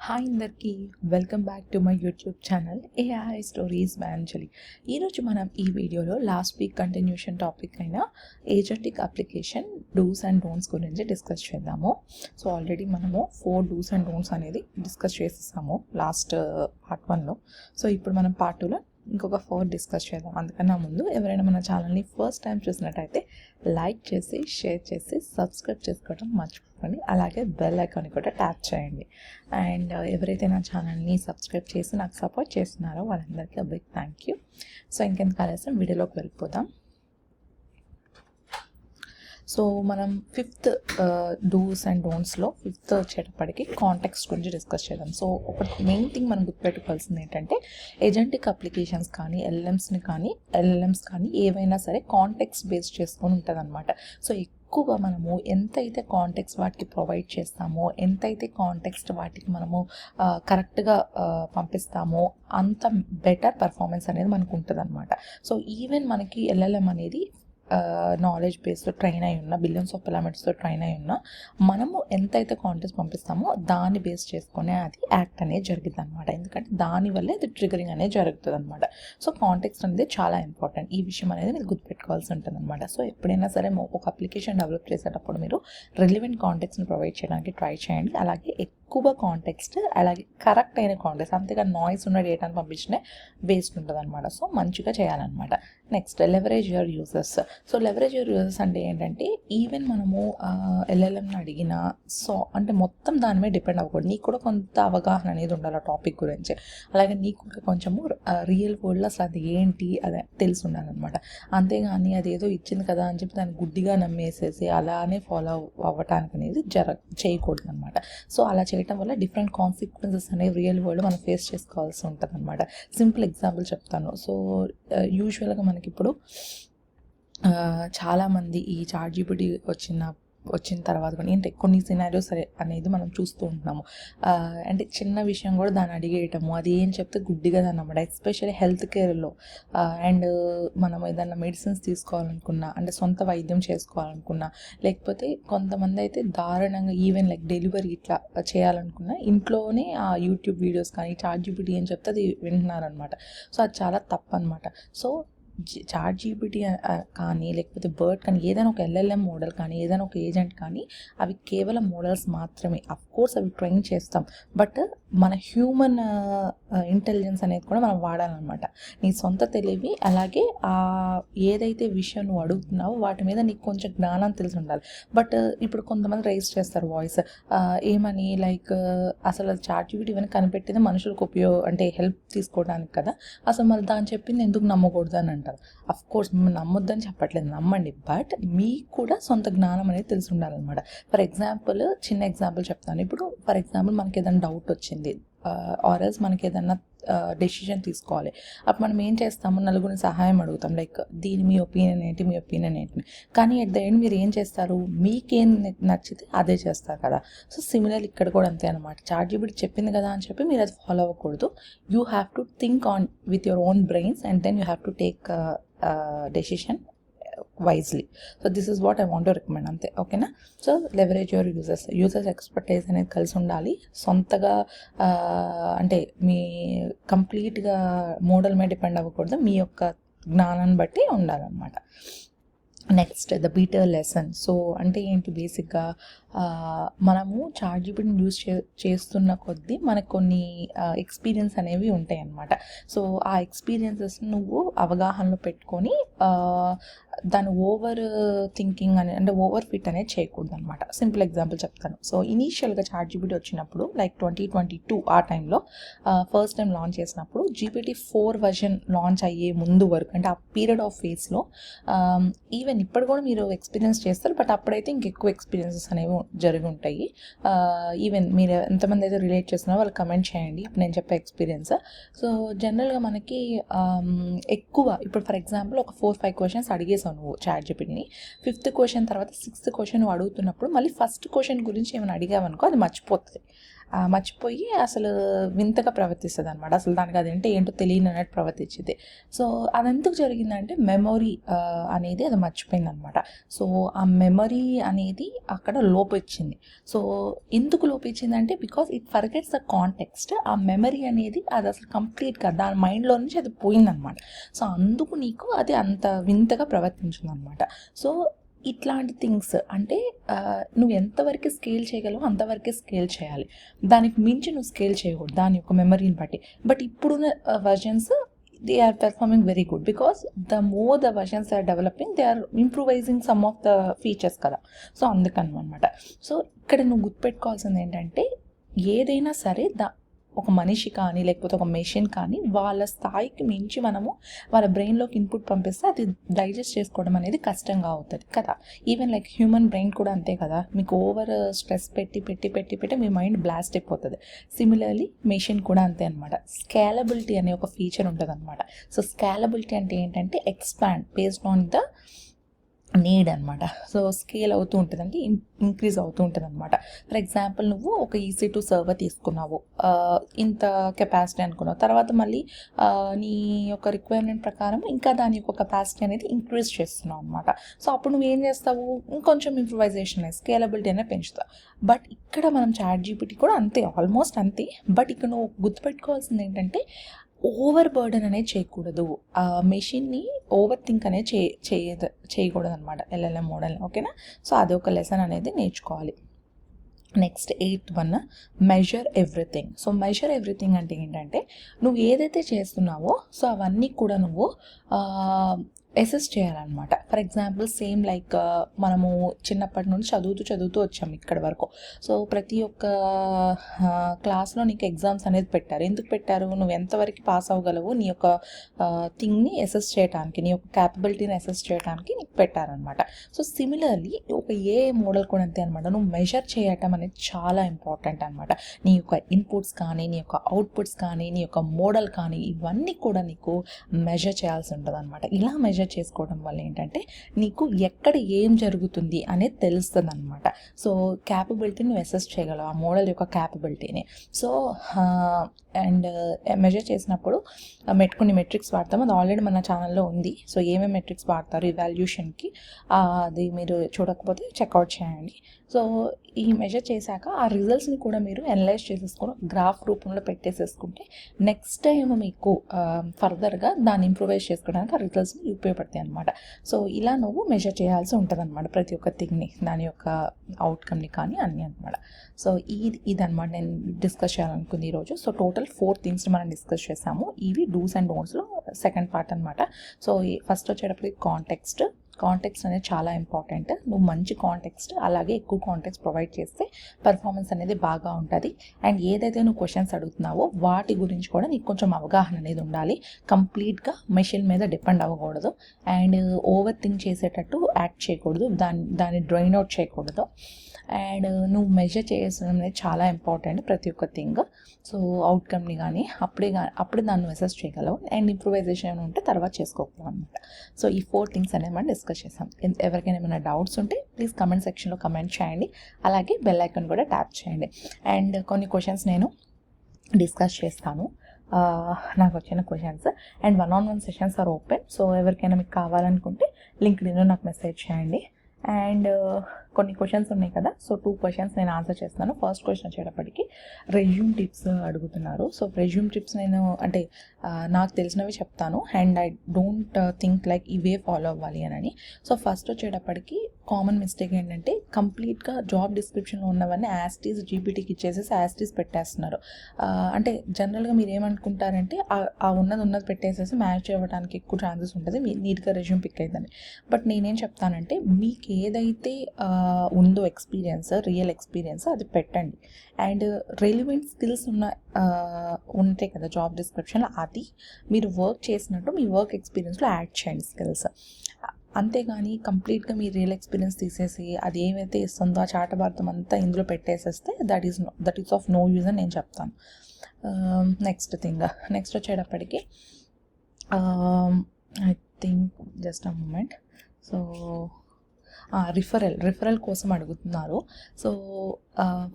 Hi అందరికీ welcome back to my YouTube channel AI stories by Anjali. ఈరోజు మనం ఈ వీడియోలో లాస్ట్ వీక్ కంటిన్యూషన్ టాపిక్ అయిన agentic application do's and don'ts గురించి డిస్కస్ చేద్దాము. సో ఆల్రెడీ మనము 4 డూస్ అండ్ డోంట్స్ అనేది డిస్కస్ చేసేసాము లాస్ట్ పార్ట్ 1లో. సో ఇప్పుడు మనం పార్ట్ 2లో ఇంకొక 4 డిస్కస్ చేద్దాం. అందుకన్నా ముందు ఎవరైనా మన ఛానల్ని ఫస్ట్ టైం చూసినట్టయితే లైక్ చేసి షేర్ చేసి సబ్స్క్రైబ్ చేసుకోవడం మర్చిపోకండి. అలాగే బెల్ ఐకాన్ని కూడా ట్యాప్ చేయండి. అండ్ ఎవరైతే నా ఛానల్ని సబ్స్క్రైబ్ చేసి నాకు సపోర్ట్ చేస్తున్నారో వాళ్ళందరికీ బిగ్ థ్యాంక్ యూ. సో ఇంకెందుకు ఆలస్యం వీడియోలోకి వెళ్ళిపోదాం. సో మనం 5th డూస్ అండ్ డోంట్స్లో 5th వచ్చేటప్పటికి కాంటెక్స్ట్ గురించి డిస్కస్ చేద్దాం. సో ఒక మెయిన్ థింగ్ మనం గుర్తుపెట్టుకోవాల్సింది ఏంటంటే ఏజెంటిక్ అప్లికేషన్స్ కానీ ఎల్ఎల్ఎమ్స్ కానీ ఏవైనా సరే కాంటెక్స్ట్ బేస్ చేసుకొని ఉంటుంది అనమాట. సో ఎక్కువగా మనము ఎంతైతే కాంటెక్స్ట్ వాటికి ప్రొవైడ్ చేస్తామో, ఎంతైతే కాంటెక్స్ట్ వాటికి మనము కరెక్ట్గా పంపిస్తామో అంత బెటర్ పర్ఫార్మెన్స్ అనేది మనకు ఉంటుంది అనమాట. సో ఈవెన్ మనకి ఎల్ఎల్ఎం అనేది నాలెడ్జ్ బేస్లో ట్రైన్ అయి ఉన్న బిలియన్స్ ఆఫ్ పారామీటర్స్తో ట్రైన్ అయి ఉన్న మనము ఎంతైతే కాంటెక్స్ట్ పంపిస్తామో దాన్ని బేస్ చేసుకునే అది యాక్ట్ అనేది జరుగుతుంది అనమాట. ఎందుకంటే దానివల్లే అది ట్రిగరింగ్ అనేది జరుగుతుంది అనమాట. సో కాంటెక్స్ట్ అనేది చాలా ఇంపార్టెంట్. ఈ విషయం అనేది మీరు గుర్తుపెట్టుకోవాల్సి ఉంటుంది అనమాట. సో ఎప్పుడైనా సరే ఒక అప్లికేషన్ డెవలప్ చేసేటప్పుడు మీరు రిలవెంట్ కాంటెక్స్ట్ని ప్రొవైడ్ చేయడానికి ట్రై చేయండి. అలాగే ఎక్కువ కాంటెక్స్ట్, అలాగే కరెక్ట్ అయిన కాంటెక్స్ట్, అంతేగా నాయిస్ ఉన్న డేటాను పంపించినే వేస్ట్ ఉంటుంది అనమాట. సో మంచిగా చేయాలన్నమాట. Next leverage your users. So leverage your users అంటే ఏంటంటే ఈవెన్ మనము ఎల్ఎల్ఎంని అడిగినా సో అంటే మొత్తం దాని మీద డిపెండ్ అవ్వకూడదు. నీకు కూడా కొంత అవగాహన అనేది ఉండాలి ఆ టాపిక్ గురించి. అలాగే నీకు కూడా కొంచెము రియల్ వరల్డ్లో అసలు అది ఏంటి అదే తెలిసి ఉండాలన్నమాట. అంతేగాని అది ఏదో ఇచ్చింది కదా అని చెప్పి దాన్ని గుడ్డిగా నమ్మేసేసి అలానే ఫాలో అవ్వటానికి అనేది చేయకూడదు అనమాట. సో అలా చేయటం వల్ల డిఫరెంట్ కాన్సిక్వెన్సెస్ అనేవి రియల్ వరల్డ్ మనం ఫేస్ చేసుకోవాల్సి ఉంటుంది అనమాట. సింపుల్ ఎగ్జాంపుల్ చెప్తాను. సో యూజువల్గా మనకి ఇప్పుడు చాలామంది ఈ చాట్‌జీపీటీ వచ్చిన తర్వాత కూడా అంటే కొన్ని సినారియోస్ అనేది మనం చూస్తూ ఉంటున్నాము. అంటే చిన్న విషయం కూడా దాన్ని అడిగేయటము, అది ఏం చెప్తే గుడ్డిగా దాన్ని నమ్మడం. ఎస్పెషల్లీ హెల్త్ కేర్లో అండ్ మనం ఏదైనా మెడిసిన్స్ తీసుకోవాలనుకున్నా, అంటే సొంత వైద్యం చేసుకోవాలనుకున్నా, లేకపోతే కొంతమంది అయితే దారుణంగా ఈవెన్ లైక్ డెలివరీ ఇట్లా చేయాలనుకున్నా ఇంట్లోనే ఆ యూట్యూబ్ వీడియోస్ కానీ చాట్‌జీపీటీ ఏం చెప్తే అది వింటున్నారనమాట. సో అది చాలా తప్పు అనమాట. సో చాట్‌జీపీటీ కానీ లేకపోతే బర్డ్ కానీ ఏదైనా ఒక ఎల్ఎల్ఎం మోడల్ కానీ ఏదైనా ఒక ఏజెంట్ కానీ అవి కేవలం మోడల్స్ మాత్రమే. అఫ్కోర్స్ అవి ట్రైన్ చేస్తాం, బట్ మన హ్యూమన్ ఇంటెలిజెన్స్ అనేది కూడా మనం వాడాలన్నమాట. నీ సొంత తెలివి, అలాగే ఏదైతే విషయం నువ్వు అడుగుతున్నావో వాటి మీద నీకు కొంచెం జ్ఞానం తెలిసి ఉండాలి. బట్ ఇప్పుడు కొంతమంది రైజ్ చేస్తారు వాయిస్ ఏమని, లైక్ అసలు చాట్‌జీపీటీ ఇవన్నీ కనిపెట్టేది మనుషులకు అంటే హెల్ప్ తీసుకోవడానికి కదా, అసలు మళ్ళీ దాన్ని చెప్పింది ఎందుకు నమ్మకూడదు అని అంటారు. అఫ్కోర్స్ నమ్మొద్దని చెప్పట్లేదు, నమ్మండి, బట్ మీకు కూడా సొంత జ్ఞానం అనేది తెలిసి ఉండాలన్నమాట. ఫర్ ఎగ్జాంపుల్ చిన్న ఎగ్జాంపుల్ చెప్తాను. ఇప్పుడు ఫర్ ఎగ్జాంపుల్ మనకి ఏదైనా డౌట్ వచ్చింది ఆర్ఎల్స్ మనకి ఏదైనా డెసిషన్ తీసుకోవాలి. అప్పుడు మనం ఏం చేస్తాము, నలుగురిని సహాయం అడుగుతాం, లైక్ మీ ఒపీనియన్ ఏంటి. కానీ అట్ ద ఎండ్ మీరు ఏం చేస్తారు, మీకేం నచ్చితే అదే చేస్తారు కదా. సో సిమిలర్ ఇక్కడ కూడా అంతే అనమాట. చాట్‌జీపీటీ చెప్పింది కదా అని చెప్పి మీరు అది ఫాలో అవ్వకూడదు. You have to think on with your own brains and then you have to take decision wisely. So this is what I want to recommend, అంతే. ఓకేనా. So leverage your users expertise అనేది కలిసి ఉండాలి. సొంతగా అంటే మీ కంప్లీట్గా model మీద depend అవ్వకూడదు, మీ యొక్క జ్ఞానాన్ని బట్టి ఉండాలన్నమాట. Next the beater lesson. So అంటే ఏంటి, బేసిక్గా మనము చాట్‌జీపీటీని యూజ్ చేస్తున్న కొద్దీ మనకు కొన్ని ఎక్స్పీరియన్స్ అనేవి ఉంటాయి అన్నమాట. సో ఆ ఎక్స్పీరియన్సెస్ నువ్వు అవగాహనలో పెట్టుకొని దాని ఓవర్ థింకింగ్ అంటే ఓవర్ ఫిట్ అనేది చేయకూడదు అనమాట. సింపుల్ ఎగ్జాంపుల్ చెప్తాను. సో ఇనీషియల్గా చాట్‌జీపీటీ వచ్చినప్పుడు లైక్ 2022 ఆ టైంలో ఫస్ట్ టైం లాంచ్ చేసినప్పుడు GPT-4 వర్షన్ లాంచ్ అయ్యే ముందు వరకు, అంటే ఆ పీరియడ్ ఆఫ్ ఫేస్లో ఈవెన్ ఇప్పుడు కూడా మీరు ఎక్స్పీరియన్స్ చేస్తారు, బట్ అప్పుడైతే ఇంకెక్కువ ఎక్స్పీరియన్సెస్ అనేవి జరిగి ఉంటాయి. ఈవెన్ మీరు ఎంతమంది అయితే రిలేట్ చేస్తున్నారో వాళ్ళు కమెంట్ చేయండి ఇప్పుడు నేను చెప్పే ఎక్స్పీరియన్స్. సో జనరల్గా మనకి ఎక్కువ ఇప్పుడు ఫర్ ఎగ్జాంపుల్ ఒక 4-5 క్వశ్చన్స్ అడిగేసావు నువ్వు చాట్‌జీపీటీని. 5th క్వశ్చన్ తర్వాత 6th క్వశ్చన్ నువ్వు అడుగుతున్నప్పుడు మళ్ళీ ఫస్ట్ క్వశ్చన్ గురించి ఏమైనా అడిగావనుకో అది మర్చిపోతుంది. మర్చిపోయి అసలు వింతగా ప్రవర్తిస్తుంది అనమాట. అసలు దానికి అదేంటే ఏంటో తెలియని అన్నట్టు ప్రవర్తించింది. సో అది ఎందుకు జరిగిందంటే మెమొరీ అనేది అది మర్చిపోయింది అనమాట. సో ఆ మెమొరీ అనేది అక్కడ లోపించింది. సో ఎందుకు లోపించిందంటే because it forgets the context. ఆ మెమరీ అనేది అది అసలు కంప్లీట్గా దాని మైండ్లో నుంచి అది పోయిందనమాట. సో అందుకు నీకు అది అంత వింతగా ప్రవర్తించింది అనమాట. సో ఇట్లాంటి థింగ్స్ అంటే నువ్వు ఎంతవరకు స్కేల్ చేయగలవో అంతవరకే స్కేల్ చేయాలి. దానికి మించి నువ్వు స్కేల్ చేయకూడదు దాని యొక్క మెమరీని బట్టి. బట్ ఇప్పుడున్న versions they are performing very good because the more the versions are developing they are improvising some of the features కదా. సో అందుకనమాట. సో ఇక్కడ నువ్వు గుర్తుపెట్టుకోవాల్సింది ఏంటంటే ఏదైనా సరే ఒక మనిషి కానీ లేకపోతే ఒక మెషిన్ కానీ వాళ్ళ స్థాయికి మించి మనము వాళ్ళ బ్రెయిన్లోకి ఇన్పుట్ పంపిస్తే అది డైజెస్ట్ చేసుకోవడం అనేది కష్టంగా అవుతుంది కదా. ఈవెన్ లైక్ హ్యూమన్ బ్రెయిన్ కూడా అంతే కదా. మీకు ఓవర్ స్ట్రెస్ పెట్టి మీ మైండ్ బ్లాస్ట్ అయిపోతుంది. సిమిలర్లీ మెషిన్ కూడా అంతే అనమాట. స్కేలబిలిటీ అనే ఒక ఫీచర్ ఉంటుంది అనమాట. సో స్కేలబిలిటీ అంటే ఏంటంటే expand based on the need అనమాట. సో స్కేల్ అవుతూ ఉంటుంది, అంటే ఇంక్రీజ్ అవుతూ ఉంటుంది అనమాట. ఫర్ ఎగ్జాంపుల్ నువ్వు ఒక EC2 సర్వర్ తీసుకున్నావు, ఇంత కెపాసిటీ అనుకున్నావు, తర్వాత మళ్ళీ నీ యొక్క రిక్వైర్మెంట్ ప్రకారం ఇంకా దాని యొక్క కెపాసిటీ అనేది ఇంక్రీజ్ చేస్తున్నావు అనమాట. సో అప్పుడు నువ్వు ఏం చేస్తావు, ఇంకొంచెం ఇంప్రూవైజేషన్ స్కేలబిలిటీ అనేది పెంచుతావు. బట్ ఇక్కడ మనం ChatGPT కూడా అంతే, ఆల్మోస్ట్ అంతే. బట్ ఇక్కడ నువ్వు గుర్తుపెట్టుకోవాల్సింది ఏంటంటే ఓవర్ బర్డన్ అనేది చేయకూడదు. ఆ మెషిన్ని ఓవర్ థింక్ అనేది చేయకూడదు అనమాట LLM మోడల్ని. ఓకేనా. సో అదొక లెసన్ అనేది నేర్చుకోవాలి. Next 8th one, measure everything. So measure everything అంటే ఏంటంటే నువ్వు ఏదైతే చేస్తున్నావో సో అవన్నీ కూడా నువ్వు అసెస్ చేయాలన్నమాట. ఫర్ ఎగ్జాంపుల్ సేమ్ లైక్ మనము చిన్నప్పటి నుండి చదువుతూ వచ్చాము ఇక్కడి వరకు. సో ప్రతి ఒక్క క్లాస్లో నీకు ఎగ్జామ్స్ అనేది పెట్టారు. ఎందుకు పెట్టారు, నువ్వు ఎంతవరకు పాస్ అవ్వగలవు నీ యొక్క థింగ్ని అసెస్ చేయడానికి, నీ యొక్క క్యాపబిలిటీని అసెస్ చేయడానికి నీకు పెట్టారనమాట. సో సిమిలర్లీ ఒక ఏ మోడల్ కూడా అంతే అనమాట. నువ్వు మెజర్ చేయటం అనేది చాలా ఇంపార్టెంట్ అనమాట. నీ యొక్క ఇన్పుట్స్ కానీ నీ యొక్క అవుట్పుట్స్ కానీ నీ యొక్క మోడల్ కానీ ఇవన్నీ కూడా నీకు మెజర్ చేయాల్సి ఉంటుంది అనమాట. ఇలా మెజర్ చేసుకోవడం వల్ల ఏంటంటే నీకు ఎక్కడ ఏం జరుగుతుంది అనేది తెలుస్తుంది అనమాట. సో క్యాపబిలిటీని నువ్వు అసెస్ చేయగలవు, ఆ మోడల్ యొక్క క్యాపబిలిటీని. సో అండ్ మెజర్ చేసినప్పుడు కొన్ని మెట్రిక్స్ వాడతాం, అది ఆల్రెడీ మన ఛానల్లో ఉంది. సో ఏమేమి మెట్రిక్స్ వాడతారు ఇవాల్యూషన్కి అది మీరు చూడకపోతే చెక్అవుట్ చేయండి. సో ఈ మెజర్ చేశాక ఆ రిజల్ట్స్ని కూడా మీరు అనలైజ్ చేసేసుకొని గ్రాఫ్ రూపంలో పెట్టేసేసుకుంటే నెక్స్ట్ టైం మీకు ఫర్దర్గా దాన్ని ఇంప్రూవైజ్ చేసుకోవడానికి ఆ రిజల్ట్స్ని ఉపయోగపడతాయి అనమాట. సో ఇలా నువ్వు మెజర్ చేయాల్సి ఉంటుంది అనమాట ప్రతి ఒక్క థింగ్ని, దాని యొక్క అవుట్కమ్ని కానీ అన్నీ అనమాట. సో ఇదనమాట నేను డిస్కస్ చేయాలనుకుంది ఈరోజు. సో టోటల్ 4 థింగ్స్ని మనం డిస్కస్ చేసాము. ఇవి డూస్ అండ్ డోంట్స్లో సెకండ్ పార్ట్ అనమాట. సో ఫస్ట్ వచ్చేటప్పటికి కాంటెక్స్ట్ అనేది చాలా ఇంపార్టెంట్. నువ్వు మంచి కాంటెక్స్ట్ అలాగే ఎక్కువ కాంటెక్స్ట్ ప్రొవైడ్ చేస్తే పర్ఫార్మెన్స్ అనేది బాగా ఉంటుంది. అండ్ ఏదైతే నువ్వు క్వశ్చన్స్ అడుగుతున్నావో వాటి గురించి కూడా నీకు కొంచెం అవగాహన అనేది ఉండాలి. కంప్లీట్గా మెషిన్ మీద డిపెండ్ అవ్వకూడదు అండ్ ఓవర్ థింక్ చేసేటట్టు యాక్ట్ చేయకూడదు, దాన్ని డ్రైన్ అవుట్ చేయకూడదు. అండ్ నువ్వు మెజర్ చేసడం అనేది చాలా ఇంపార్టెంట్ ప్రతి ఒక్క థింగ్. సో అవుట్కమ్ని కానీ అప్పుడే దాన్ని అసెస్ చేయగలవు. అండ్ ఇంప్రూవైజేషన్ ఉంటే తర్వాత చేసుకోగలవు అనమాట. సో ఈ 4 థింగ్స్ అనేది మనం డిస్కస్ చేసాం. ఎవరికైనా ఏమైనా డౌట్స్ ఉంటే ప్లీజ్ కమెంట్ సెక్షన్లో కమెంట్ చేయండి. అలాగే బెల్ ఐకాన్ కూడా ట్యాప్ చేయండి. అండ్ కొన్ని క్వశ్చన్స్ నేను డిస్కస్ చేస్తాను, నాకు వచ్చిన questions. And 1-on-1 sessions are open. So ఎవరికైనా మీకు కావాలనుకుంటే లింక్డ్ఇన్లో నాకు మెసేజ్ చేయండి. అండ్ కొన్ని క్వశ్చన్స్ ఉన్నాయి కదా, సో 2 క్వశ్చన్స్ నేను ఆన్సర్ చేస్తాను. ఫస్ట్ క్వశ్చన్ వచ్చేటప్పటికి రెజ్యూమ్ టిప్స్ అడుగుతున్నారు. సో రెజ్యూమ్ టిప్స్ నేను అంటే నాకు తెలిసినవి చెప్తాను and I don't think like ఇవే ఫాలో అవ్వాలి అని. సో ఫస్ట్ వచ్చేటప్పటికి కామన్ మిస్టేక్ ఏంటంటే కంప్లీట్గా జాబ్ డిస్క్రిప్షన్లో ఉన్నవన్నీ యాస్టీస్ జీపీటీకి ఇచ్చేసేసి యాస్టీస్ పెట్టేస్తున్నారు. అంటే జనరల్గా మీరు ఏమనుకుంటారంటే ఆ ఉన్నది పెట్టేసేసి మ్యాచ్ అవ్వడానికి ఎక్కువ ఛాన్సెస్ ఉంటుంది, నీట్గా రెజ్యూమ్ పిక్ అవుతుంది. బట్ నేనేం చెప్తానంటే మీకు ఏదైతే ఉందో ఎక్స్పీరియన్స్, రియల్ ఎక్స్పీరియన్స్ అది పెట్టండి. అండ్ రెలివెంట్ స్కిల్స్ ఉంటాయి కదా జాబ్ డిస్క్రిప్షన్లో, అది మీరు వర్క్ చేసినట్టు మీ వర్క్ ఎక్స్పీరియన్స్లో యాడ్ చేయండి స్కిల్స్. అంతేగాని కంప్లీట్గా మీ రియల్ ఎక్స్పీరియన్స్ తీసేసి అది ఏమైతే ఇస్తుందో ఆ చాటభారతం అంతా ఇందులో పెట్టేసేస్తే that is of no use అని నేను చెప్తాను. నెక్స్ట్ వచ్చేటప్పటికి I think just a moment. So referral కోసం అడుగుతున్నారు. సో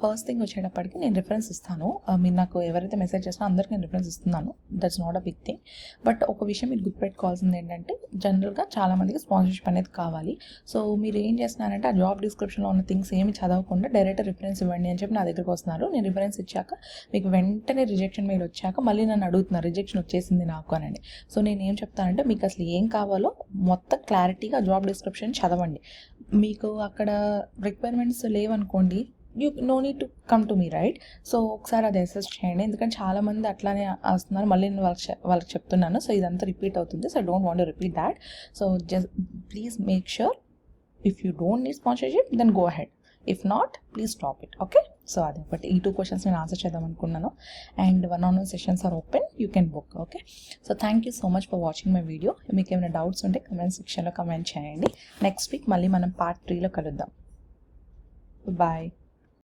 ఫస్ట్ థింగ్ వచ్చేటప్పటికి నేను రిఫరెన్స్ ఇస్తాను. మీరు నాకు ఎవరైతే మెసేజ్ చేస్తారో అందరికీ నేను రిఫరెన్స్ ఇస్తున్నాను. That's not a big thing. But ఒక విషయం మీరు గుర్తుపెట్టుకోవాల్సింది ఏంటంటే జనరల్గా చాలామందికి స్పాన్సర్షిప్ అనేది కావాలి. సో మీరు ఏం చేస్తున్నారంటే ఆ జాబ్ డిస్క్రిప్షన్లో ఉన్న థింగ్స్ ఏమి చదవకుండా డైరెక్ట్ రిఫరెన్స్ ఇవ్వండి అని చెప్పి నా దగ్గరకు వస్తున్నారు. నేను రిఫరెన్స్ ఇచ్చాక మీకు వెంటనే రిజెక్షన్ మెయిల్ వచ్చాక మళ్ళీ నన్ను అడుగుతున్నారు రిజెక్షన్ వచ్చేసింది నాకు అనండి. సో నేను ఏం చెప్తానంటే మీకు అసలు ఏం కావాలో మొత్తం క్లారిటీగా జాబ్ డిస్క్రిప్షన్ చదవండి. మీకు అక్కడ రిక్వైర్మెంట్స్ లేవనుకోండి, you no need to come to me, right? So ఒకసారి అది అసెస్ చేయండి. ఎందుకంటే చాలామంది అట్లానే వస్తున్నారు. మళ్ళీ నేను వాళ్ళకి చెప్తున్నాను. సో ఇదంతా రిపీట్ అవుతుంది. So don't want to repeat that. So just please make sure if you don't need sponsorship then go ahead. If not please stop it. Okay, so అదే. బట్ ఈ 2 క్వశ్చన్స్ నేను ఆన్సర్ చేద్దాం అనుకున్నాను. And 1-on-1 sessions are open, you can book. Okay, so thank you so much for watching my video. మీకు ఏమైనా doubts ఉంటే comment సెక్షన్లో comment చేయండి. నెక్స్ట్ వీక్ మళ్ళీ మనం పార్ట్ 3లో కలుద్దాం. బాయ్.